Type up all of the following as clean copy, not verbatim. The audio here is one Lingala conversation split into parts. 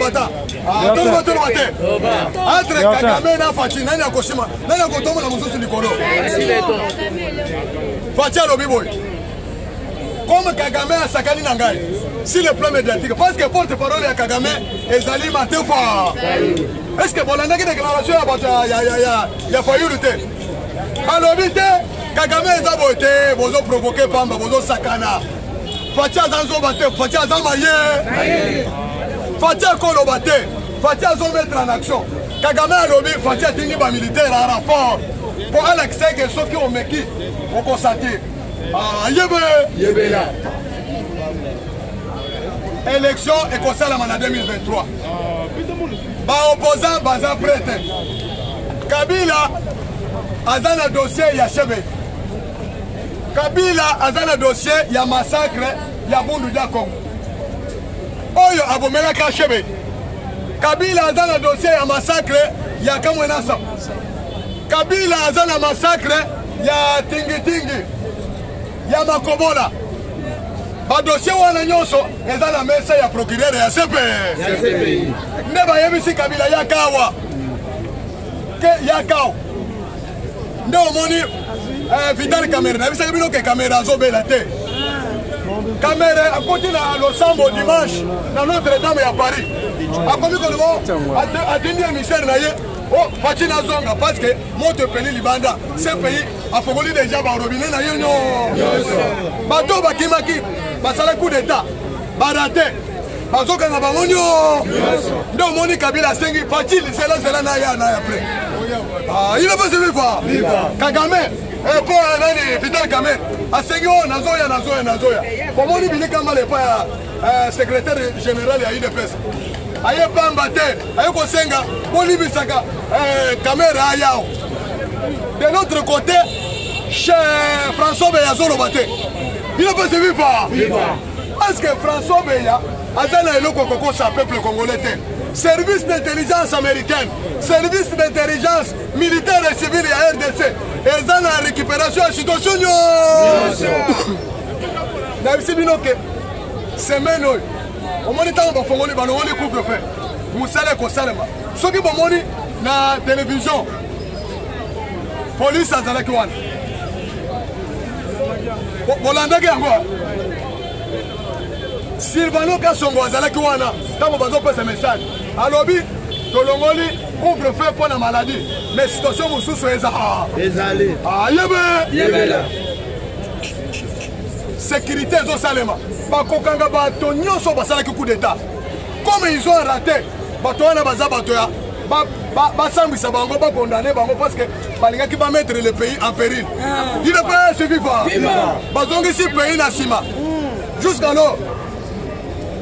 combattant. Entre Kagame et Fachi, Nani Akoshima, Nani Akotomo, la Moussou Nikolo. Fachi a lobby boy. Comme Kagame a Sakani Nangai, si le plan médiatique, parce que porte-parole à Kagame et Zali Matefa. Est-ce que Bolanda qui déclaration il y a failli lutter? Alors, Kagame est aboté, vous avez provoqué Pamba, vous avez Sakana. Fatia Zanzo Bate, Fatia Zamaye, Fatia Kolo Bate, Fatia Zo mettre en action. Kagame a lobby, Fatia Tingiba militaire à rapport. Pour l'accès que ceux qui ont méquis, on constate. Ah, Yébela. Élection écossaises en 2023. Opposant Baza prête. Kabila a un dossier Yachebe. Kabila a un dossier ya massacre ya Bundu Diakong. Oyo abomela Kachebe. Kabila a un dossier ya massacre ya Kamwenasa. Kabila a un massacre ya Tingi ya Makobola. Ba dossier wana nyonso eza na mesa ya procureur ya CPI. Ndeba yebisi Kabila yakawa. Ke yakao. Nde omoni Vital Kamere na bisa bino ke Kamera azobela te. Kamere akoti na Losambo dimanche na Notre-Dame ya Paris. Akomi ko lo atindi émissaire na ye. Oh, Fachi na zonga parce que moto peli libanda CPI afongoli déjà ba robinet na yo nyo. Bato bakimaki basala coup d'état. Barate. Bazoka na bangonyo. Nde omoni Kabila sengi Fachi zela na ya après. Ah, il a pas suivi quoi? Kagame, pour nani Vital Kamere, a sengi nazoya. Comment on dit kama le pas secrétaire général ya UDPS. Aye pamba te, aye ko senga, boli bisaka Kamera ayao. De l'autre côté, chez François Beya Zolo Bate. Il a pas suivi quoi? Parce que François Beya azana eloko koko sa peuple congolais. Service d'intelligence américaine, service d'intelligence militaire et civile à RDC. Et dans la récupération de la situation. Semaine, au moment où on a couvre-feu, vous savez qu'on s'allume. Ce qui est na télévision, police à Zalakiwan. Bolanda qui Sylvano Kassongo Zalakiwana, quand on va passer ce message. Alors, Tolongoli couvre-feu pour la maladie. Mais situation vous sous Ah, yébé. Sécurité au Salema. Bakokanga bato nyonso basala coup d'état. Comme ils ont raté, bato wana baza bato ya basambisa bango ba condamner bango parce que balinga qui va mettre le pays en péril. Il ne peut pas se vivre. Bazongi si pays na sima. Jusqu'alors,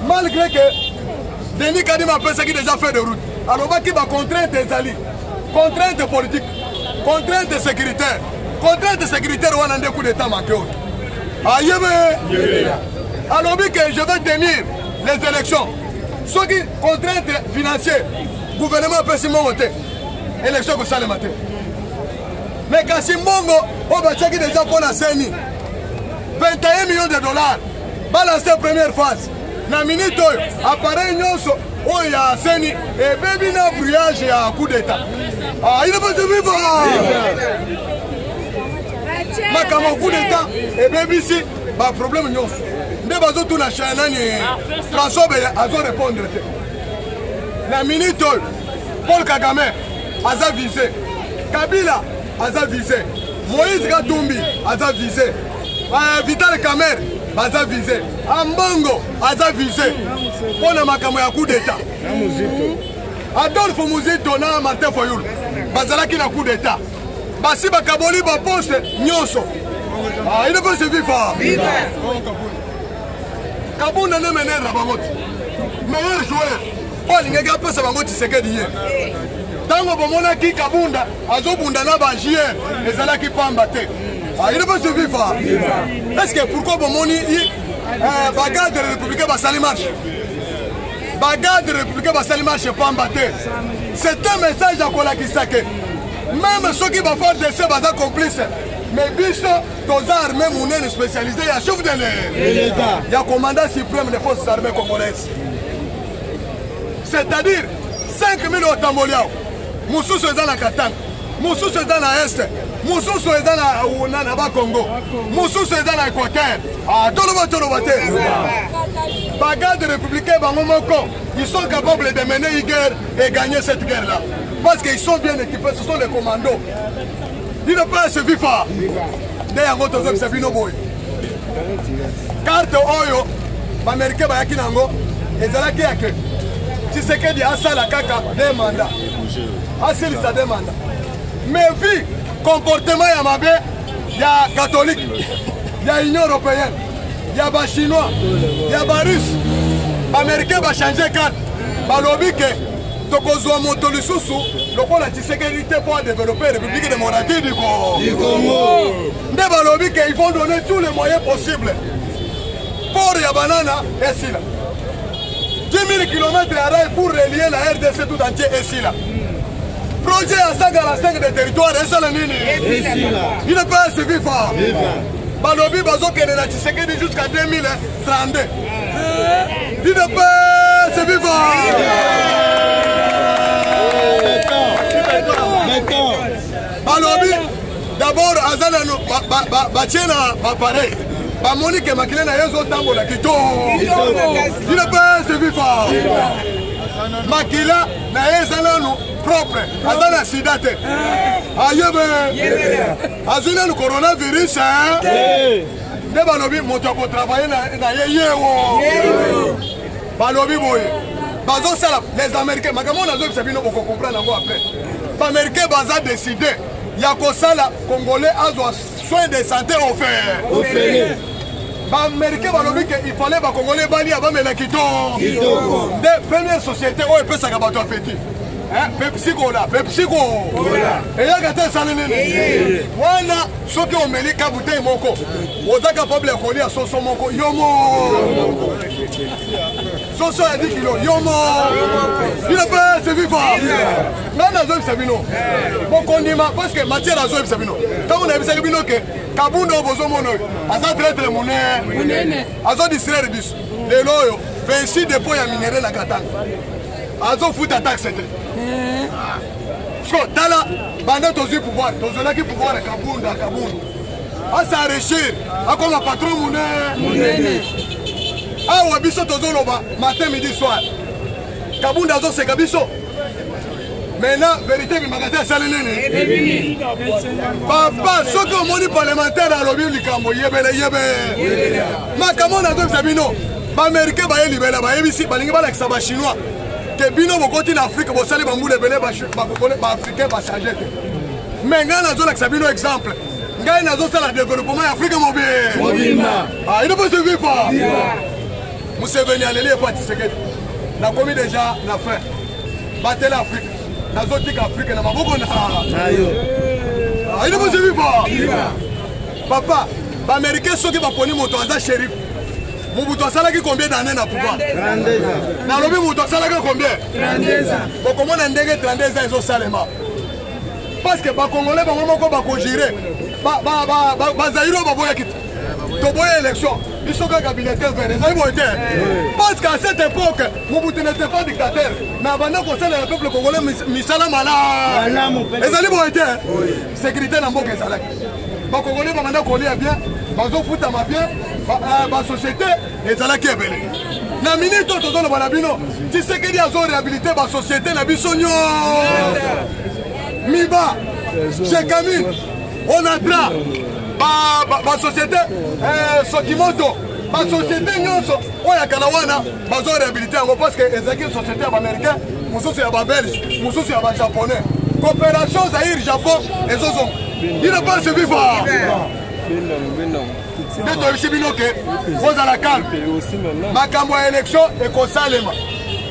malgré que Denis Kadima a pensé qu'il a déjà fait de route. Alors, il va contrainte des alliés, contrainte politique, contrainte sécuritaire. Contrainte sécuritaire, on a un coup d'état manqué. Alors, que je vais tenir les élections. Ceux qui contrainte financière, le gouvernement peut s'y monter. Élection que ça le matin. Mais quand Simbongo, on va checker déjà pour la CENI. 21 millions de dollars. Balancer première phase. Na minute appareil nyonso oyo ya seni et baby na brouillage ya coup d'état. Ah, il ne peut pas vivre. Makama coup d'état et baby si ba problème nyonso. Nde bazo tuna chana ni François Beya azo répondre te. Na minute Paul Kagame aza visé. Kabila aza visé. Moïse Katumbi aza visé. Vital Kamere aza visé. Ambongo aza visé. Pour le makamo ya coup d'état. Adolphe Muzito na Martin Fayulu bazalaki na coup d'état. Basi bakaboli ba poste nyonso. Ah, il ne peut se vivre. Kabunda ne mener la bangote. Meilleur joueur. Paul Ngega peut se bangote Tshisekedi hier. Tango bomona ki Kabunda azobunda na ba JR ezalaki pamba te. Ah, il ne peut se vivre. Est-ce que pourquoi bomoni bagarre de la République basali marche? Bagarre de la République basali marche pamba te. C'est un message à Kolakisake. Même ceux qui vont faire des baza complices. Mais biso tous armées mounene spécialisés, il y a chef de l'État. Il y a commandant suprême des forces armées congolaises. c'est-à-dire 5000 otamboliao mosusu eza na Katanga mosusu eza na Est mosusu eza na Bakongo mosusu eza na Équateur toloba te bagarde républicain bango moko ils sont capables de mener une guerre et gagner cette guerre là parce qu'ils sont bien équipés, ce sont les commandos. Ils ne peuvent se vivre nde yango tozobisa bino boye carte oyo baaméricain bayaki nango ezalaki yake Tshisekedi asala kaka de mandat asilisa de mandat mais vu comportement ya mabe ya catholique ya Union européenne ya bachinois ya barusse baaméricain bachange carte balobi ke tokozwa moto lisusu lokola Tshisekedi te pour développer la République démocratique du Congo. Nde balobi que ils vont donner tous les moyens possibles pour ya banana et si là. 10 000 km à rail pour relier la RDC tout entier et si là. Projet à 145 de territoire et ça la nini. Il ne peut pas se vivre. Balobi bazo kene na Tshisekedi jusqu'à 2032. Il ne peut pas se vivre. Balobi d'abord azalano bachena pareil bamoni ke makile na yezo tambola kito il ne peut se vivre makila na yezalano propre azala sida te ayebe azuna le coronavirus ne balobi moto ko travailler na yeyewo balobi boye bazo sala les américains makamon nazo bisabino ko comprendre ngo après les américains baza décidé ya ko sala congolais azwa soins de santé offert les américains balobi que il fallait ba congolais bali abamela kitoko de première société o epesa ka bato petit Pepsi Cola et ya gata salene wana soki omeli ka bouteille moko oza capable ko lia soso moko yomo soso ya 10 kg yomo il peut se vivre nana zo bisabino bokondima parce que matière azo bisabino tant on a bisabino que kabundo bozo mono aza très monene azo distraire bis le loyo 26 dépôt ya minerai na Katanga azo futa taxe te tala banda tozi pouvoir tozolaki pouvoir ya kabundu asarechir akoma patron munene awa biso tozoloba matin midi soir kabundu azoseka biso maintenant vérité bimaka te asali nini papa soki omoni parlementaire alobi likambo yebele makambo nazobisa bino baaméricain baye libela bayebisi balingi balakisa bachinois que bino bokoti na Afrique bosali bambule belé ba-africain bachange te mais ngai nazolakisa bino exemple ngai nazosala développement ya Afrique mobima il ne peut se vivre pas Museveni aleli epa Tshisekedi nakomi déjà na fin batela Afrique nazotika Afrique na maboko na il ne peut se vivre pas papa baaméricain soki baponi moto aza shérif Mobutu asalaki combien d'années na pouvoir? 32 ans. Nalobi Mobutu asalaki combien? 32 ans. Bokomona ndenge 32 ans ezo salema. Parce que ba Congolais bango moko ba ko gérer. Ba Zaïro ba boya kit. To boya élection. Ils sont kaka bulletin vert. Ezali boyete. Parce qu'à cette époque, Mobutu n'était pas dictateur. Mais avant qu'on sait le peuple congolais misala mala. Ezali boyete. Sécurité na mboka ezalaki. Ba Congolais ba manda ko lia bien. Bazo futa ma bien. La société est à la Kébélé. Na minute tozona bana bino, Tshisekedi azo réhabiliter ba société na bisonyo. Miba, Chekamine, Onatra, ba société Sokimoto, ba société nyonso oya kanawana bazo réhabiliter yango parce que ezaki société ya américain, mususu ya ba belge, mususu ya ba japonais. Coopération Zaïre Japon ezozo. Il ne peut se vivre. Vous à la calme. Makambo à élection et Kosalema.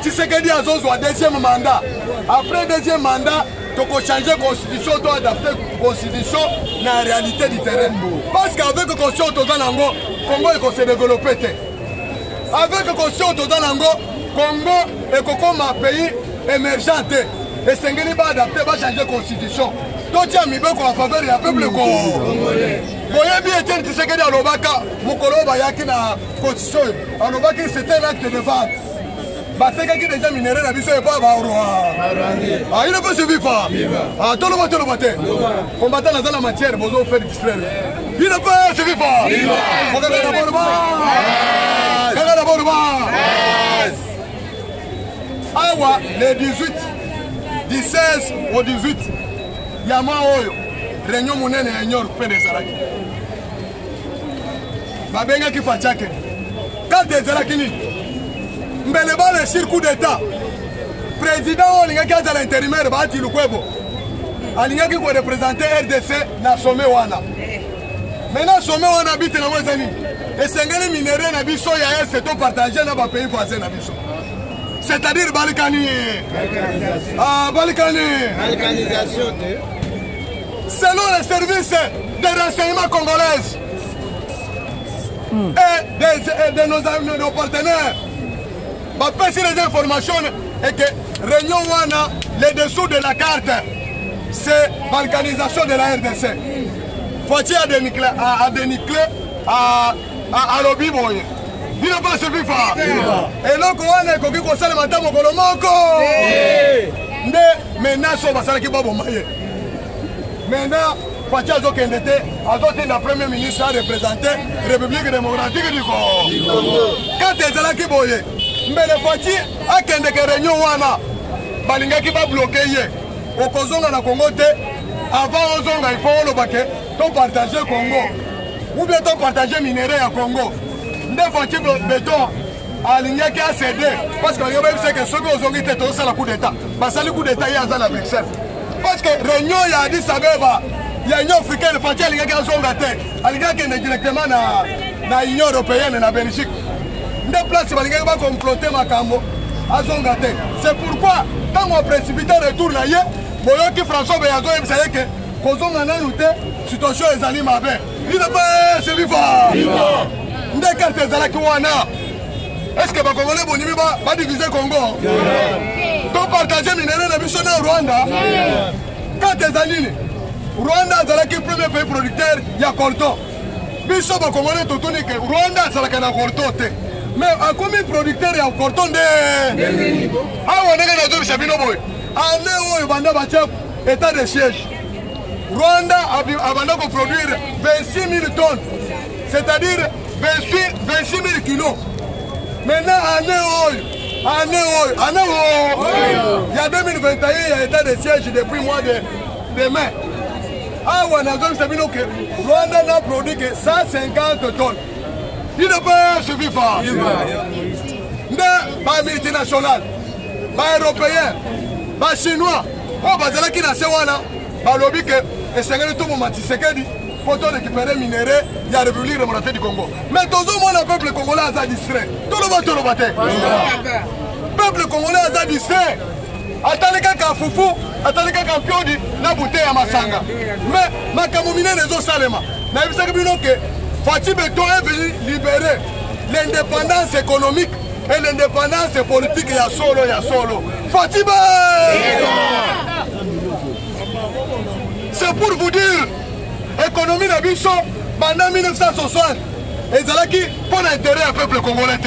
Tshisekedi azozwa deuxième mandat. Après deuxième mandat, tu peux changer la constitution, tu adapter la constitution dans la réalité du terrain. Parce qu'avec la constitution, tu as Congo est se développer. Avec la constitution, tu as Congo est comme un pays émergent. Et Sengeli va adapter, va changer la constitution. Toi, tu as mis en faveur du peuple congolais. Boyebi Etienne Tshisekedi alobaka mokolo bayaki na constitution alobaki c'était un acte de vente basekaki déjà minéraux na biso epa baoroi il ne peut se vivre toloba te combattant naza na matière bozo faire distraire il ne peut se vivre kaka d'abord awa le 18 du 16 au 18 yama oyo réunion monene ya Nyoro mpe ezalaki babengaki Fatiake karte ezalaki nini mbele bale sur coup d'état président oyo alingaki azala intérimaire baati lukwebo alingaki korepresente RDC na sommet wana maintenant sommet wana biti nango eza nini esengeli minere na biso ya este to partage na bapays voisin na biso c'est-à-dire Balkani. Balkanisation. Selon les services de renseignement congolais et de nos partenaires, si les informations et que Réunion Wana, les dessous de la carte, c'est balkanisation de la RDC. Faut-il à dénicler à lobby boy. Il n'a pas suivi fort. Et donc, on est coquille comme ça le matin, mon colomoko. Maintenant, on va s'arrêter pour mailler. Maintenant, Fatia Zokendete a doté la première ministre à représenter la République démocratique du Congo. Quand elle est là qui boye, mais le Fatia a qu'un réunion wana, balinga qui va bloquer. Au Kozonga na Congo, avant Ozonga, il faut le baquet, ton partager Congo. Ou bien ton partager minerai à Congo. Des fois, béton, alignaki a cédé parce que les gens que ceux qui ont été tous à la coup d'état. Parce que le coup d'état, il y a à la Bruxelles. Parce que réunion, il y a dit ça, il y a une africaine, le parti alignaki a son gâté. Alignaki est directement dans l'Union européenne et la Belgique. Des places, il va comploter ma cambo à son gâté. C'est pourquoi, quand on précipite le retour, Boyoki François Beyazo, il savait que Kozong en a noté, situation est allée ma belle. Il ne peut pas se vivre. Est-ce que les Congolais vont diviser le Congo? Donc partager les minéraux de Bissona au Rwanda. Quand les années, Rwanda est le premier pays producteur, il y a coltan. Bissona les Congolais tout le monde, Rwanda est le coltan. Mais à combien de producteurs il y a coltan de... Ah, on est dans le Chabino Boy. Allez, on est état de siège. Rwanda a produire 26 000 tonnes. C'est-à-dire 26 000 kilos. Maintenant, il y a 2021, il y a état de siège depuis le mois de mai. Ah, on a dit que Rwanda n'a produit que 150 tonnes. Il ne peut se vivre. Pas multinational, pas européen, pas chinois. Oh, bah, c'est là qu'il a ce wana. Bah, lobby que c'est un tout moment, c'est que pour récupérer les minéraux, il y a la République démocratique du Congo. Mais tout le monde, le peuple congolais a distrait. Tout le monde, le peuple congolais a distrait. Attendez qu'un foufou, attendez qu'un piodi, la bouteille à Masanga. Mais ma camomine les autres salema. N'a vu ça que Fatih Beton est venu libérer l'indépendance économique et l'indépendance politique. Il y a solo. Fatih c'est pour vous dire. L'économie de Bichon, pendant 1960, ils allaient pour l'intérêt du peuple congolais.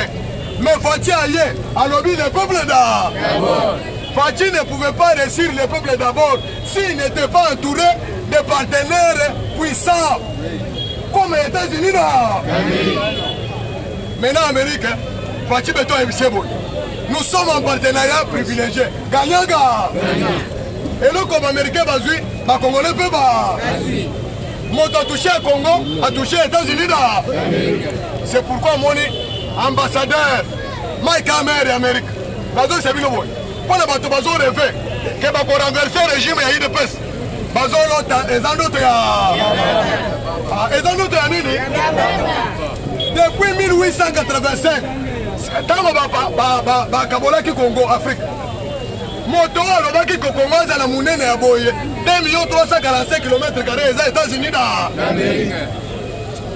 Mais Fatih aïe, à lobby le peuple d'abord. Fatih ne pouvait pas réussir le peuple d'abord s'il n'était pas entouré de partenaires puissants comme les États-Unis. Maintenant, Amérique, Fatih Beton et Bissebo, nous sommes en partenariat privilégié. Gagnant. Et le comme américain va jouer, les Congolais peuvent. Moto a touché le Congo, a touché les États-Unis. C'est pourquoi mon ambassadeur Mike Hammer et Amérique. C'est bien. Pour les bateaux, ils ont rêvé que pour renverser le régime, il y a eu des pestes. Depuis 1885, dans Kabola qui Congo, Afrique. Moto alobaki ko Congo za la munene ya boye 2 345 km² les États-Unis da Amérique.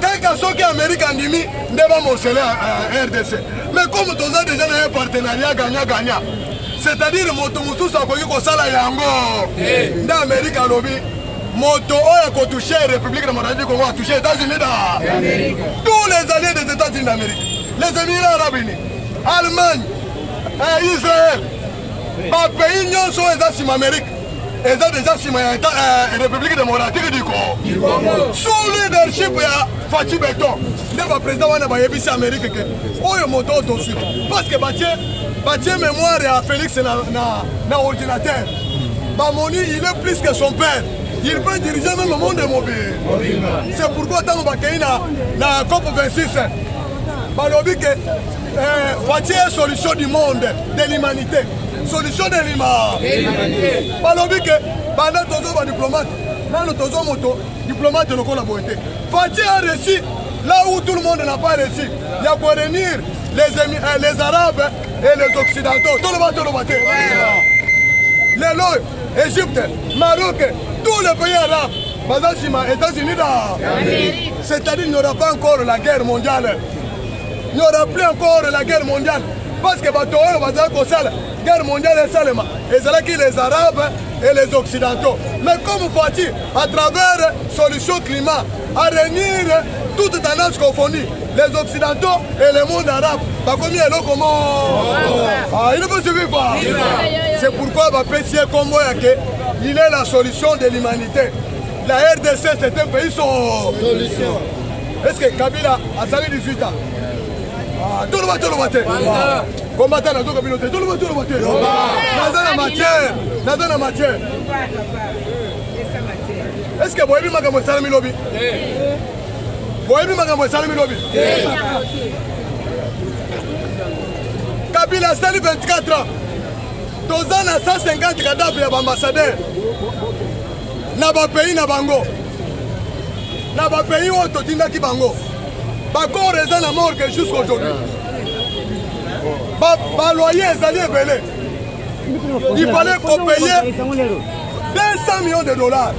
Quelqu'un soki Amérique andimi ndeba mosele à RDC. Mais comme tous a déjà un partenariat gagnant. C'est-à-dire moto mususu akoki ko sala yango. Nda Amérique alobi moto oya ko toucher République démocratique du Congo a touché les États-Unis da Amérique. Tous les alliés des États-Unis d'Amérique, les Émirats arabes unis, Allemagne, Israël. Ba pays nyonso eza sima Amérique. Eza déjà sima ya République démocratique du Congo. Sous leadership ya Fachi Beton. Nde ba président wana ba yebisi Amérique ke oyo moto to suite. Parce que batie mémoire ya Félix na ordinateur. Ba Moni il est plus que son père. Il peut diriger même le monde mobile. C'est pourquoi tant ba kei na COP 26 ba lobi ke Fachi est solution du monde, de l'humanité. Solution de l'humanité. Balobi que pendant tozo ba diplomate, dans le tozo moto, diplomate ne collaborer. Fachi a réussi là où tout le monde n'a pas réussi. Il y a pour réunir les Arabes et les Occidentaux. Tout le monde. Les Lois, Égypte, Maroc, tous les pays arabes, Bazashima, États-Unis, c'est-à-dire qu'il n'y aura pas encore la guerre mondiale. Il n'y aura plus encore la guerre mondiale. Parce que Batoyo va dire que la guerre mondiale est seulement. Et c'est là que les Arabes et les Occidentaux. Mais comme Fachi, à travers Solution Climat, à réunir toutes tendances confondues, les Occidentaux et le monde arabe, il ne peut suivre pas. C'est pourquoi PCA Congo il est la solution de l'humanité. La RDC, c'est un pays sans solution. Est-ce que Kabila a sali 18 ans? Tout le monde. Combattant dans la communauté, tout le monde. Dans la matière. Est-ce que vous avez vu ma salami lobby? Vous avez vu ma salami lobby? Kabila a 24 ans. Dans 150 cadavres d'ambassadeurs. Na ba pays na bango. Na ba pays où totinda ki bango. Ba corps est dans la mort jusqu'à aujourd'hui. Ba loyer est allé belé. Il fallait qu'on paye 200 millions de dollars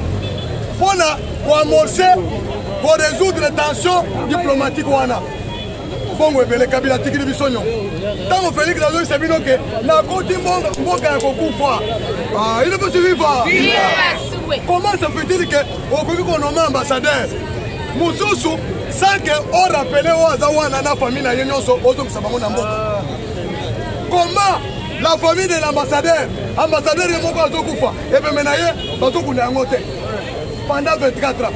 pour amorcer, pour résoudre les tensions diplomatiques. Bongo ebele Kabila tikili bisonyo. Tant que Félix Nazo c'est bino que la côté mboka ya kokufa. Il ne peut suivre pas. Comment ça fait-il que au Congo qu'on nomme ambassadeur Mususu sans que on rappelle au Azawana na famille na yenyoso ozo sabango na mboka. Comment la famille de l'ambassadeur est moko azokufa et puis menaye bazokuna ngote pendant 24 ans.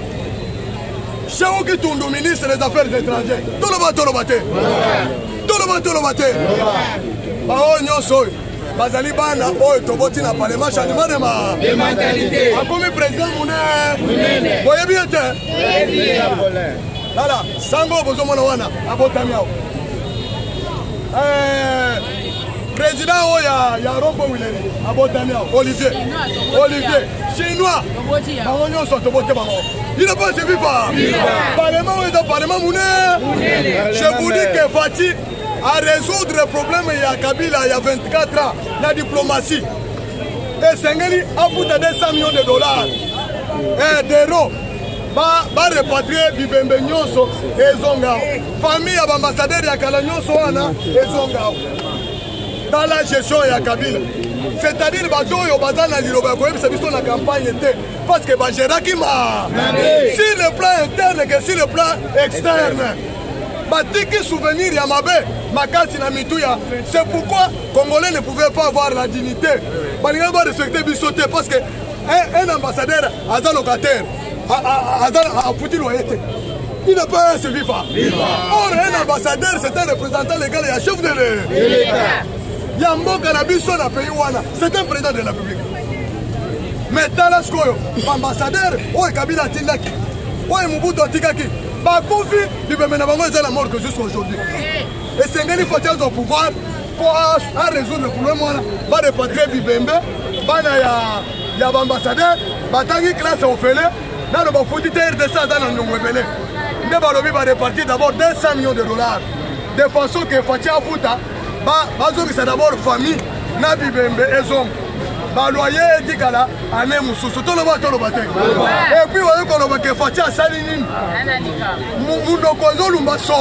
Chez vous qui tourne au ministre des Affaires étrangères, tout le monde. Bao nyonso bazali bana oyo toboti na parlement changement de mentalité. Akomi président munene. Boye bien te. Voilà, sango bozo mona wana abotami awo. Président oya Rombo Willeri abotami awo Olivier chinois. Bao nyonso tobote bango. Il ne peut se vivre. Parlement Mouné. Je vous dis que Fachi a résoudre le problème il y a Kabila il y a 24 ans, la diplomatie. Et Sengeli a foutu 200 millions de dollars et d'euros. Va repatrier Bibembe Nyonso et Zongao. Famille à l'ambassadeur de Kala Nyonso et Zongao. Dans la gestion il y a Kabila. C'est-à-dire que c'est la campagne parce que sur le plan interne que sur le plan externe. Souvenir c'est pourquoi les Congolais ne pouvaient pas avoir la dignité. Respecter Bissoté parce qu'un ambassadeur a un locataire, a foutu loyauté. Il ne peut se vivre. Or, un ambassadeur, c'est un représentant légal et un chef de l'État. C'est un président de la République. Mais Talaskoyo, ambassadeur, Kabila Tindaki, Mobutu Tikaki, Bakofi, il peut mener la mort jusqu'à aujourd'hui. Et c'est un faut au pouvoir pour résoudre le problème. Va repatrier Bibembe, il y a ambassadeur, Batangi classe au Félé, dans le Bafoudi RDC dans le Nyongwebele. Il va repartir d'abord 200 millions de dollars. De façon que Fatia Fouta, c'est d'abord famille, Nabi Bembe et Zom. Loyer et Dikala, Ané Moussou, tout le monde. Et puis, on va que Fatia Salini, Mounokozo Lumbaso.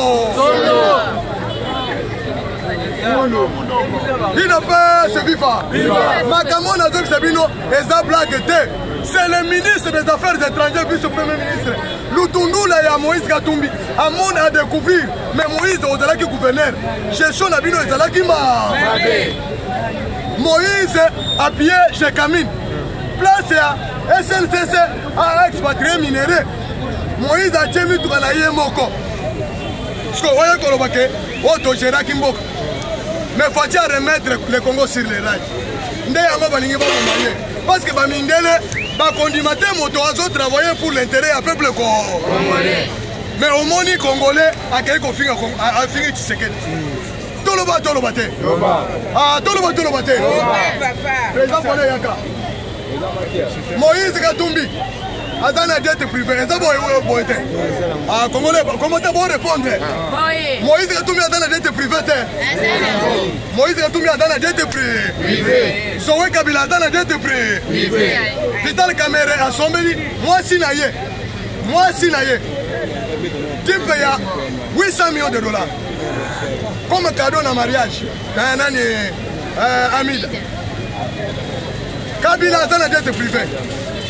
Il n'a pas se vivre. Makamon a dit que c'est Bino, et ça blague était. C'est le ministre des Affaires étrangères, puis ce premier ministre. tundula ya Moïse Katumbi amon a découvrir mais Moïse ozalaki gouverneur gestion na bino ezalaki mabe. Moïse appuyé chez Camille place ya SNCC a expatrié minéré. Moïse a tient mituka na ye moko parce que oye kolobake otogéraki mboka mais faut remettre le Congo sur les rails. Nde yango balingi bakomaye parce que bamindele bakondimate moto azo travailler pour l'intérêt du peuple congolais. Mais au moni congolais akei kofinga afingi Tshisekedi. Toloba te. Ah toloba te. Président Pole Yaka. Moïse Katumbi azana dette privée. Eza boye te. Ah congolais comment t'as bon répondre? Moïse Katumbi azana dette privée te. Moïse Katumbi azana dette privée. Sowe Kabila azana dette privée. Vital Kamerhe asombeli mwasi na ye. Type ya 800 millions de dollars. Comme cadeau na mariage. Nani Amida. Kabila azana dette privée.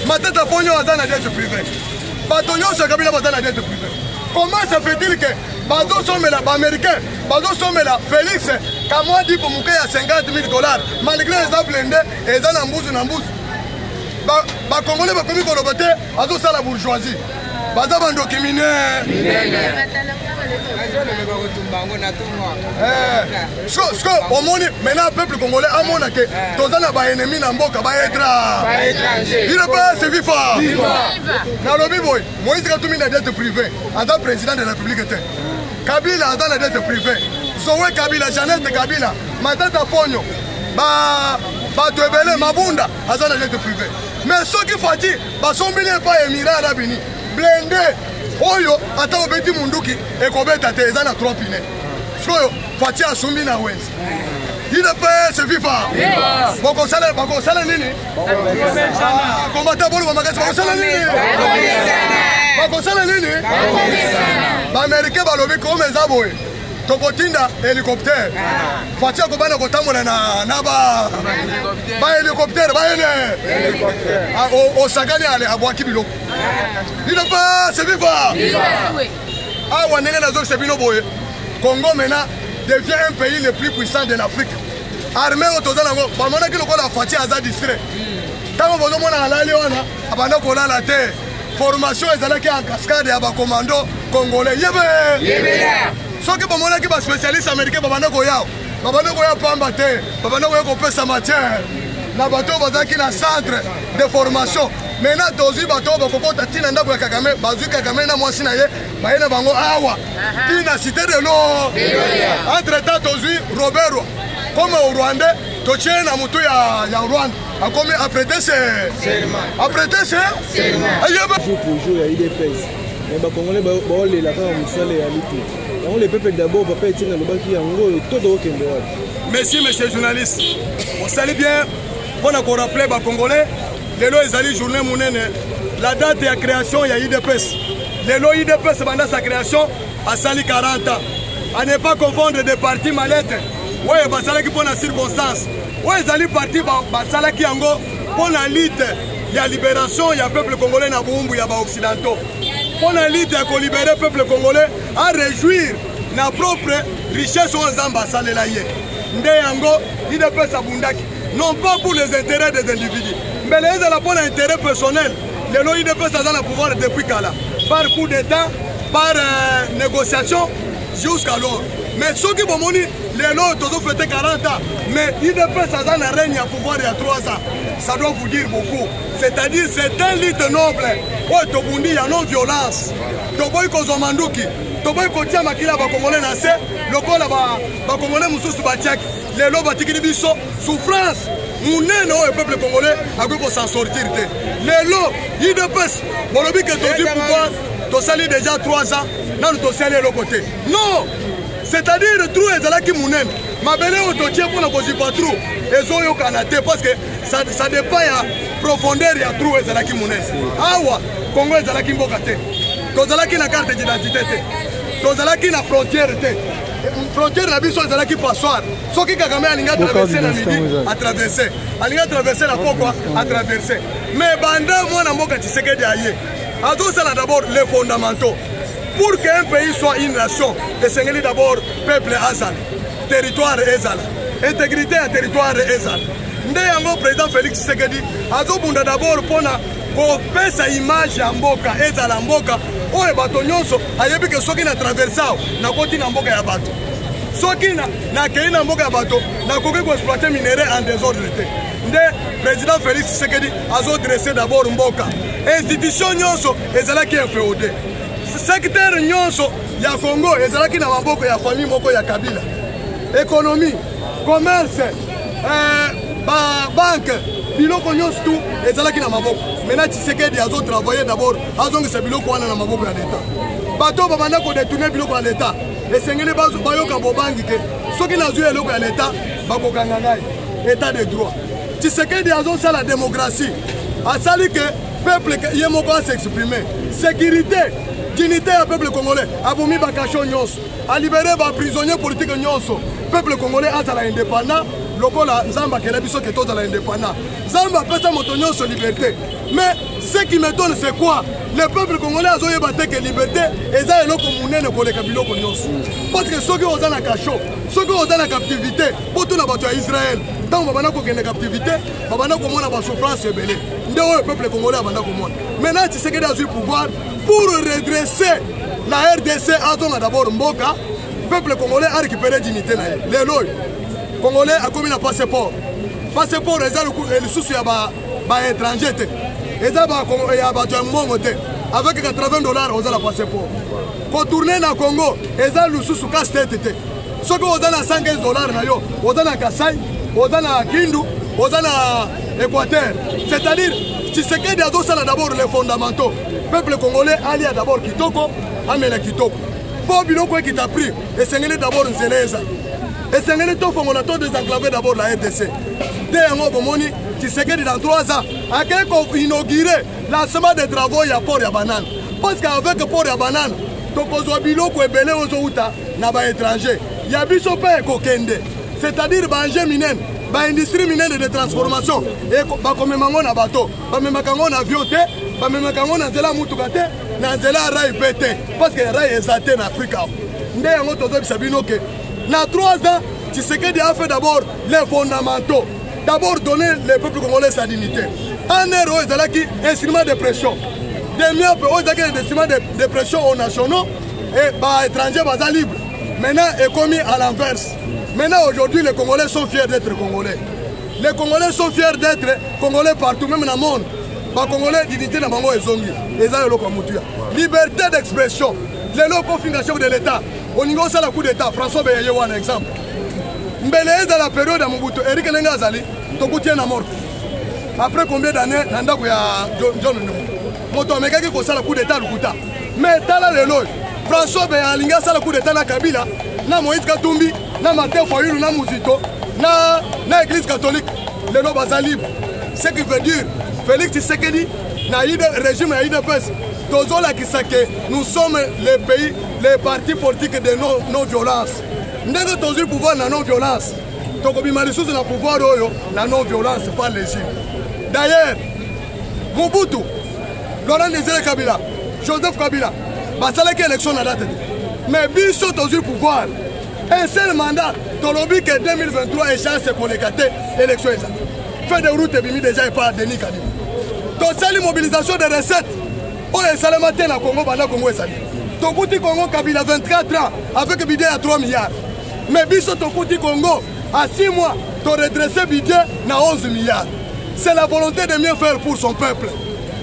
Matata Ponyo azana dette privée. Batonyo se Kabila azana dette privée. Comment se fait-il que bazo somela américain, bazo somela Félix kamwa dit pour mouke ya 50 000 dollars malgré les blindés et za na mbuzu. Ba Congolais ba komi kolobote azo sala bourgeoisie. Baza bandoki mine. Au monde, maintenant, le peuple congolais a mon que Tozana ba ennemi na mboka ba étranger. Il est pas c'est viva. Na lobi boy, Moïse Katumbi na dette privée, ata président de la République était. Kabila ata na dette privée. Sowe Kabila, Jeannette Kabila, Matata Ponyo. Ba tebele mabunda ata na dette privée. Mais ceux qui fati ba sombili pas Émirats Arabes Unis. Blindé oyo ata obeti munduki ekobeta te eza na 3 pine. Soyo fati asumbi na wenzi. Il ne peut se vivre. Boko sala nini? Combattant bolo magasi boko sala nini? Boko sala nini? Ba américain ba lobi ko meza boy. Tokotinda hélicoptère. Fati akobana kotambola na ba hélicoptère ba ene. O sagani ale abwaki biloko. Il ne peut se vivre. Ah wanenge na zo sebino boy. Congo maintenant devient un pays le plus puissant de l'Afrique. Armée autozana ngo bamona kilo kola fati aza distrait. Tango bozo mona alali wana abanda kola la terre. Formation ezalaki en cascade ya ba commando congolais. Yebe. Soki bamona ki ba spécialiste américain babanda ko yao. Babanda ko ya pamba te. Babanda ko ko pesa matière. Na bato bazaki na centre de formation. Maintenant tozi bato bakokota tina ndako ya Kagame, bazui Kagame na mwasi na ye, bayena bango awa. Tina cité de l'eau. Entre temps tozi Robert comme au Rwanda, tochie na mutu ya Rwanda. A comme apprêter ayeba pour jour ya IDPS. Mais ba Congolais ba ole la kama musale ya lutu. Donc les peuples d'abord papa etina lobaki yango to do kende wa. Merci monsieur journaliste. On salue bien pour nous rappeler ba Congolais. Lelo ezali journée monene. La date de création ya IDPS. Lelo IDPS pendant sa création a sali 40 ans. À ne pas confondre des partis mallettes. Ouais, basalaki pour la circonstance. Ouais, ezali parti basalaki yango pour la lutte ya libération ya peuple congolais na bumbu ya ba occidentaux. Pour la lutte ya ko libérer peuple congolais à réjouir na propre richesse aux ambassades la ye. Nde yango IDPS abundaki. Non pas pour les intérêts des individus, mais les pour l'intérêt personnel. Les lois de PES ont le pouvoir depuis Kala. Par coup d'État, par négociation, jusqu'alors. Mais ceux qui vont mourir, les lois ont fait 40 ans. Mais l'IDPS a un règne à pouvoir il y a 3 ans. Ça doit vous dire beaucoup. C'est-à-dire c'est un lutte noble. Ouais, Tobundi, il y a non-violence. Toboy Kozomanduki. Toboy Kotia Makila Bakomole Nase. Le col Bakomole Moussous Batiak. Les lois Batikini Bisso. Souffrance. Nous sommes le peuple congolais pour s'en sortir. Les lois, l'IDPS, bon, le but que tu dis pouvoir, tu salis déjà 3 ans, non, tu salis de l'autre côté. Non! C'est-à-dire, le trou est là qui mounen. Ma belle est au tien pour la cause pas trou. Et ont eu canadé parce que ça dépend de la profondeur et la trou est là qui mounen. Ah ouais, Congo est là qui mbokate. Tu as là qui na carte d'identité. Tu as là qui na frontière. Frontière la biso est là qui passoire. Ce qui Kagame a traversé la midi, a traversé. A traversé la Poko, a traversé. Mais banda moi na mboka Tshisekedi aye. azosala d'abord les fondamentaux. Pour qu'un pays soit une nation, esengeli d'abord peuple azala, territoire ezala, intégrité à territoire ezala. Nde yango président Félix Tshisekedi azobunda d'abord pona kopesa image ya mboka ezala mboka oyo bato nyonso ayebi ke soki na traversao nakoti na mboka ya bato. Soki nakei na mboka ya bato nakoki koexploiter minerai en désordre te. Nde président Félix Tshisekedi azodresse d'abord mboka. Institution nyonso ezalaki inféodé. Secteur nyonso ya Congo ezalaki na maboko ya famille moko ya Kabila. Économie, commerce, banque, biloko nyonso tout ezalaki na maboko. Maintenant Tshisekedi azo travailler d'abord azongisa biloko wana na maboko ya l'État. Bato babanda ko détourner biloko ya l'État. Esengeli bayoka bobangi ke soki nazwi eloko ya l'État bakokanga ngai. État de droit. Tshisekedi azo sala démocratie. Asali que peuple yemoko a s'exprimer. Sécurité, dignité au peuple congolais. Abomi bakacho nyonso. A libérer ba prisonniers politiques nyonso. Peuple congolais a sala indépendant. Lokola Nzamba kela biso ke toza la indépendant. Nzamba pesa moto nyonso liberté. Mais ce qui m'étonne c'est quoi? Le peuple congolais a zoyeba te que liberté eza eloko munene koleka biloko nyonso. Parce que soki oza na kacho, soki oza na captivité, boto na bato ya Israël. Donc babana ko kende captivité, babana ko mona ba souffrance ebele. Nde oyo peuple congolais abanda ko mona. Maintenant Tshisekedi a eu pouvoir pour redresser la RDC azonga d'abord mboka. Peuple congolais a récupéré dignité na ye. Lelo Congolais a commis un passeport. Passeport, les sous ya ba étranger. Eza ba ya ba mongote. Avec $80 on a la passeport. Pour tourner na Congo, eza le sous casse tête. Ce que on a $115 na yo, on a na Kasai, on a na Kindu, on a na Équateur. C'est-à-dire Tshisekedi a donné d'abord les fondamentaux. Peuple congolais a d'abord kitoko, amela kitoko. Pour biloko qui t'a pris, et c'est d'abord nzeleza. Et c'est un temps qu'on a désenclavé d'abord la RDC. Dès un moment, Tshisekedi dans 3 ans, a inauguré lancement des travaux à Port ya Banane. Parce qu'avec Port ya Banane, tokozwa biloko ebele ozouta na ba étranger. Ya biso pe kokende. C'est-à-dire ba engin minen, ba industrie minière de transformation et ba komemango na bateau, ba memakango na avion te, ba memakango na nzela mutuka te, na nzela rail pété. Parce que rail ezate en Afrique. Nde yango tozo bisabino ke dans 3 ans, Tshisekedi a fait d'abord les fondamentaux. D'abord donner le peuple congolais sa dignité. Un euro, c'est un instrument de pression. Des miens, des instruments de pression aux nationaux et les étrangers sont libres. Maintenant, est commis à l'inverse. Maintenant, aujourd'hui, les Congolais sont fiers d'être Congolais. Les Congolais sont fiers d'être Congolais partout, même dans le monde. Les Congolais, dignité dans le monde, ils liberté d'expression. Les locaux chef de l'État. Au niveau de la coup d'État, François Beyaye un exemple. Mbele dans la période de Mobutu, Eric Nengazali, Tokuti na mort. Après combien d'années, Nandako ya John Ndomo. Moto ameka qui kosa la coup d'État Lukuta. Mais tala lelo, François Beyaye sala la coup d'État na Kabila, na Moïse Katumbi, na Martin Fayulu, na Muzito, na Église catholique, lelo baza libre. Ce qui veut dire, Félix Tshisekedi, na régime ya IDPS, nous sommes les pays, les partis politiques de non-violence. Nous avons le pouvoir de la non-violence. Donc, nous avons le pouvoir de la non-violence par le régime. D'ailleurs, Mobutu, Laurent Désiré Kabila, Joseph Kabila, il y a élection à date. Mais Bisso a le pouvoir. Un seul mandat, Tolobi que 2023 échéance pour les élections. Fait de route et déjà et pas Denis Kadima. Donc, c'est la mobilisation des recettes. Oh, et ça le matin, la Congo, bana Congo, et ça. Tokuti Congo, Kabila 24 ans, avec un budget à 3 milliards. Mais Bisso Tokuti Congo, à 6 mois, tu redressé budget à 11 milliards. C'est la volonté de mieux faire pour son peuple.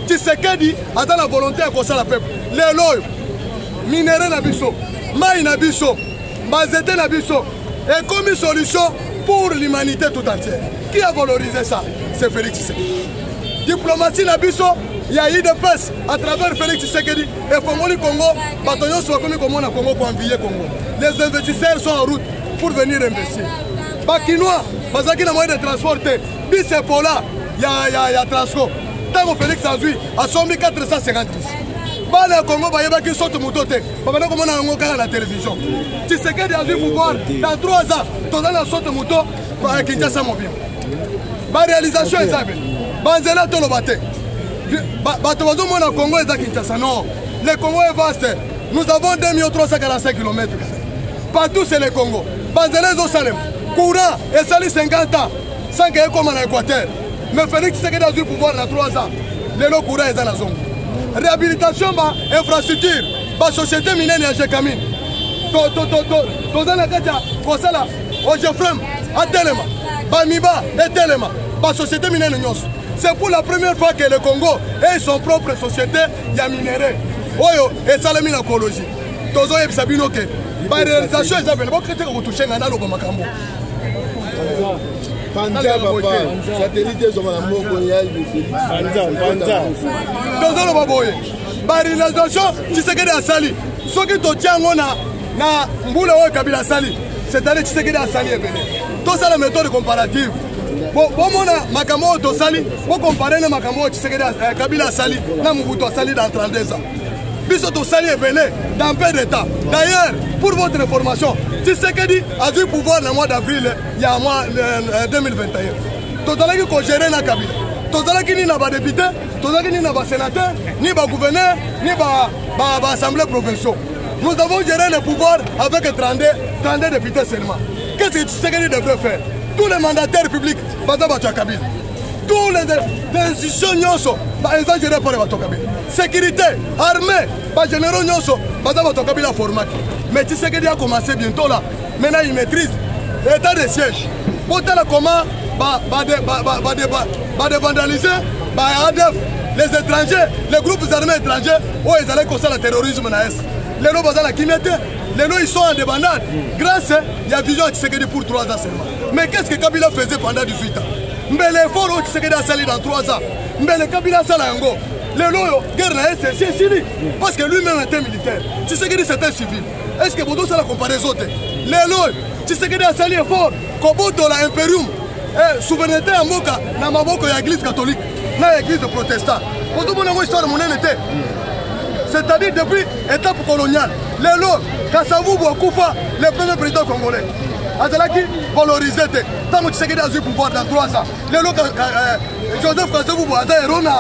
Tshisekedi a la volonté de faire le peuple. Les lois, minéraux na biso, maïs na biso, bazété na biso, et comme une solution pour l'humanité tout entière. Qui a valorisé ça? C'est Félix Tshisekedi. Diplomatie na biso, il y a eu des passes à travers Félix Tshisekedi et Fongoli Congo, bataillon soit comme on a Congo pour envier Congo. Les investisseurs sont en route pour venir investir. Bakinois, parce qu'il y a moyen de transporter, Bisepola, il y a Transco. Tant que Félix a vu, à 450. Bana Congo, il y a qui sont au mototé. Maintenant, comme on a la télévision. Tshisekedi a vu pouvoir, dans 3 ans, tout le monde saute au moto pour Kinshasa mobile. La réalisation est ça. Banzela Tolobate. le Congo est à Kinshasa. Non, le Congo est vaste. Nous avons 2345 km. Partout c'est le Congo. Banzélé Salem, courant et sali 50 ans. Sans qu'il y ait comme en Équateur. Mais Félix Tshisekedi a eu le pouvoir dans 3 ans. Le courant est dans la zone. Réhabilitation, infrastructure, société minière et Jekamine. Tozana Katia, Kosala, Ojefrem, Atelema, Bamiba et Telema, société minière et Nyos. C'est pour la première fois que le Congo ait son propre société minérale. Oyo et Salami l'écologie. Tozo et Sabinoke. Par réalisation, ils avaient beaucoup de choses toucher dans le Makambo. Panza papa, satellite sur la voyage Panza. Tozo le baboye. Par réalisation, Tshisekedi a sali. Ce qui te tient na Mboula ou Kabila sali. C'est-à-dire Tshisekedi a sali et béné. Tout ça la méthode comparative. Bon, Makambo to sali, pour comparer le Makambo Tshisekedi Kabila sali, na Mobutu sali dans 32 ans. Bisoto sali et belé dans peu de temps. D'ailleurs, pour votre information, Tshisekedi a eu pouvoir le mois d'avril, il y a un mois 2021. Tozalaki ko gérer la Kabila. Tozalaki ni na ba député, tozalaki ni na ba sénateur, ni ba gouverneur, ni ba assemblée provinciale. Nous avons géré le pouvoir avec 32 députés seulement. Qu'est-ce que Tshisekedi devrait faire? Tous les mandataires publics, Bazabatu Kabila. Tous les institutions, ils ont géré par les Kabila. Sécurité, armée, les généraux, Bazabatu Kabila format. Mais Tshisekedi a commencé bientôt là. Maintenant, il maîtrise l'état de siège. Pour tel comment vandaliser, les étrangers, les groupes armés étrangers, où ils allaient causer le terrorisme. Les lots la kimete, les lots ils sont en débandade. Grâce à la vision de Tshisekedi pour 3 ans seulement. Mais qu'est-ce que Kabila faisait pendant 18 ans? Mais l'effort où Tshisekedi a sali dans 3 ans. Mais le Kabila Salango, les lots, guerre c'est fini. Parce que lui-même était militaire. Tshisekedi c'était civil. Est-ce que vous avez la comparaison? Les lots, Tshisekedi a sali effort. Koboto la imperium, souveraineté à Moka, dans ma boka y l'église catholique, dans l'église protestante. Pour tout le monde, histoire de mon était. C'est-à-dire depuis l'étape coloniale, les lots, Kassavou Bouakoufa, le premier président congolais, Azalaki valorisé, tant que Tshisekedi a eu pouvoir dans 3 ans. Les lots, Joseph Kassavou Bouada et Rona.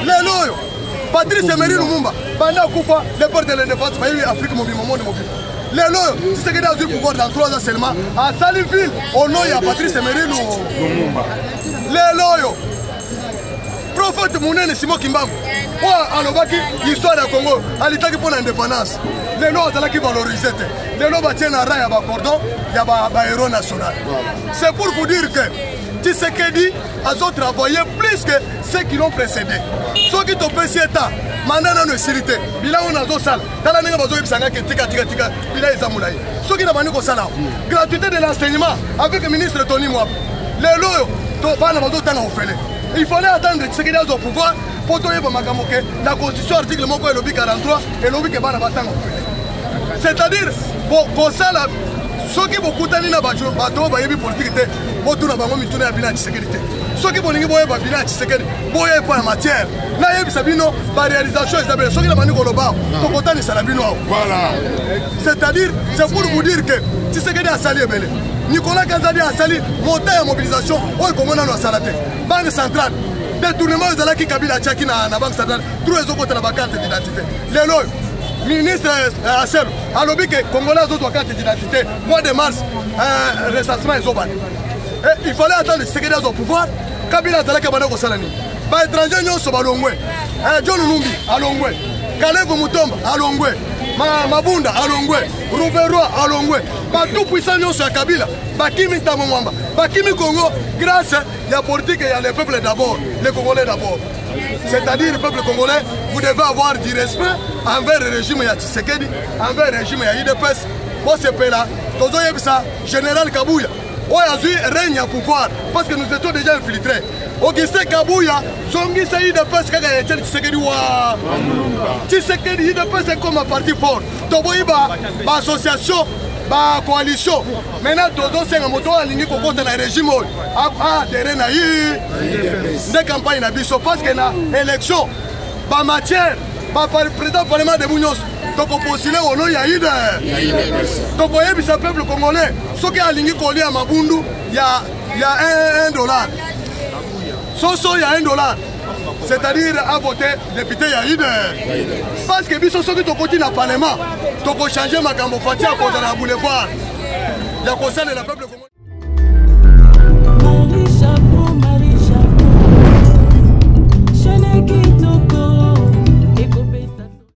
Les lots, Patrice Emery Lumumba, Banda Koufa, le père de l'indépendance, Afrique mobile, moment de mobile. Les lots, Tshisekedi a eu pouvoir dans 3 ans seulement, à Saliville, au nom de Patrice Emery Lumumba. Les lots, prophète Mounene Simon Kimbangu, alobaki l'histoire du Congo, alitaki pour l'indépendance. Les lois qui valorisent, les lois tiennent à rail à cordon, il y a un héros national. C'est pour vous dire que Tshisekedi a travaillé plus que ceux qui l'ont précédé. Ceux qui ont passé l'état, mandat de sécurité, bilan on a deux salles, dans la négociation, il y a tika, bilan ils ont moulé. Ceux qui n'ont pas de salaire, gratuité de l'enseignement avec le ministre Tony Mwab. Les lois, il fallait attendre ce qu'il y a au pouvoir pour que la Constitution, article 43, et l'objet que va c'est-à-dire, pour ça, ceux qui vont coûter les bateaux, les politiques, ils vont tourner à la sécurité. Ceux qui vont aller à la sécurité, ils vont aller pour la matière. Là, il y a une réalisation, ceux qui vont aller c'est-à-dire, c'est pour vous dire que Tshisekedi a sali Ebele. Nicolas Kazadi a sali montagne à mobilisation. Oui, comment on a salaté. Banque centrale. Détournement de la Kabila Tchaki dans la banque centrale. Tous les autres ont la carte d'identité. Les lois, ministre Assel, a lobby que les Congolais ont la carte d'identité. Mois de mars, recensement est ouvert. Il fallait attendre Tshisekedi au pouvoir. Kabila a la Kabana au Salani. Les étrangers sont à Longwe. John Numbi à Longwe. Kalev Mutomba à Longwe. Mabunda à Longwe. Rouveroi à Longwe. Tout puissant sur Kabila. Bakimi Tamouamba. Bakimi Congo, grâce à la politique et à le peuple d'abord. Les Congolais d'abord. C'est-à-dire le peuple congolais, vous devez avoir du respect envers le régime de Tshisekedi, envers le régime de l'IDPS. Pour ce pays-là, Général Kabouya. Aujourd'hui, règne à pouvoir parce que nous étions déjà infiltrés. Augustin Kabouya, Zongi Saïd de Pes Kagayete, Tshisekedi wa. Tshisekedi de Pes est comme un parti fort. Toboïba, association, coalition. Maintenant, Tozo c'est un moto à ligne pour contre le régime. Ah, derrière des campagnes n'abisso parce que la élection, par matière, par président parlement de Mounios. Donc on postule au nom Yaïd. Donc vous voyez, ce peuple congolais, ceux qui ont aligné collé à Mabundu, il y a $1. Soso, il y a $1. c'est-à-dire à voter député il y a 1 heure. Parce que biso soki tokoti na parlement, toko changer makambo fati à cause de la boulevard. Il y a cause de la peuple.